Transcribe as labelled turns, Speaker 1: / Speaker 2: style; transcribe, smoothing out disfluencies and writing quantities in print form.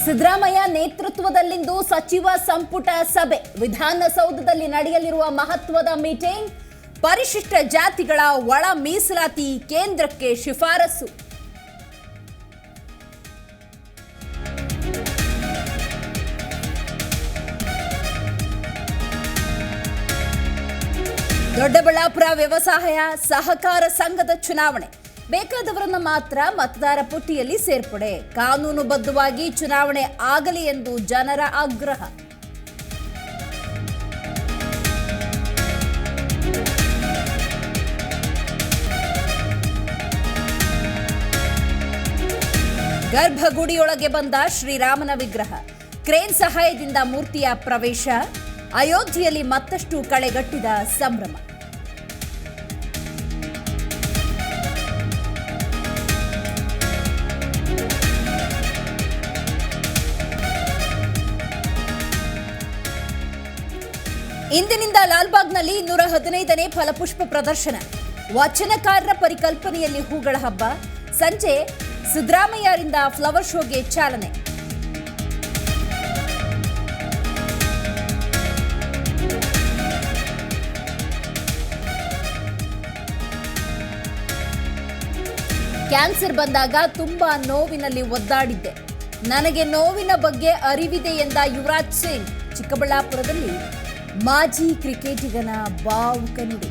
Speaker 1: ಸಿದ್ದರಾಮಯ್ಯ ನೇತೃತ್ವದಲ್ಲಿಂದು ಸಚಿವ ಸಂಪುಟ ಸಭೆ. ವಿಧಾನಸೌಧದಲ್ಲಿ ನಡೆಯಲಿರುವ ಮಹತ್ವದ ಮೀಟಿಂಗ್. ಪರಿಶಿಷ್ಟ ಜಾತಿಗಳ ಒಳ ಮೀಸಲಾತಿ ಕೇಂದ್ರಕ್ಕೆ ಶಿಫಾರಸು. ದೊಡ್ಡಬಳ್ಳಾಪುರ ವ್ಯವಸಾಯ ಸಹಕಾರ ಸಂಘದ ಚುನಾವಣೆ. ಬೇಕಾದವರನ್ನ ಮಾತ್ರ ಮತದಾರ ಪಟ್ಟಿಯಲ್ಲಿ ಸೇರ್ಪಡೆ. ಕಾನೂನುಬದ್ಧವಾಗಿ ಚುನಾವಣೆ ಆಗಲಿ ಎಂದು ಜನರ ಆಗ್ರಹ. ಗರ್ಭಗುಡಿಯೊಳಗೆ ಬಂದ ಶ್ರೀರಾಮನ ವಿಗ್ರಹ. ಕ್ರೇನ್ ಸಹಾಯದಿಂದ ಮೂರ್ತಿಯ ಪ್ರವೇಶ. ಅಯೋಧ್ಯೆಯಲ್ಲಿ ಮತ್ತಷ್ಟು ಕಳೆಗಟ್ಟಿದ ಸಂಭ್ರಮ. ಇಂದಿನಿಂದ ಲಾಲ್ಬಾಗ್ನಲ್ಲಿ 215ನೇ ಫಲಪುಷ್ಪ ಪ್ರದರ್ಶನ. ವಚನಕಾರರ ಪರಿಕಲ್ಪನೆಯಲ್ಲಿ ಹೂಗಳ ಹಬ್ಬ. ಸಂಜೆ ಸಿದ್ದರಾಮಯ್ಯರಿಂದ ಫ್ಲವರ್ ಶೋಗೆ ಚಾಲನೆ. ಕ್ಯಾನ್ಸರ್ ಬಂದಾಗ ತುಂಬಾ ನೋವಿನಲ್ಲಿ ಒದ್ದಾಡಿದ್ದೆ. ನನಗೆ ನೋವಿನ ಬಗ್ಗೆ ಅರಿವಿದೆ ಎಂದ ಯುವರಾಜ್ ಸಿಂಗ್. ಚಿಕ್ಕಬಳ್ಳಾಪುರದಲ್ಲಿ ಮಾಜಿ ಕ್ರಿಕೆಟಿಗನ ಭಾವುಕ ನುಡಿ.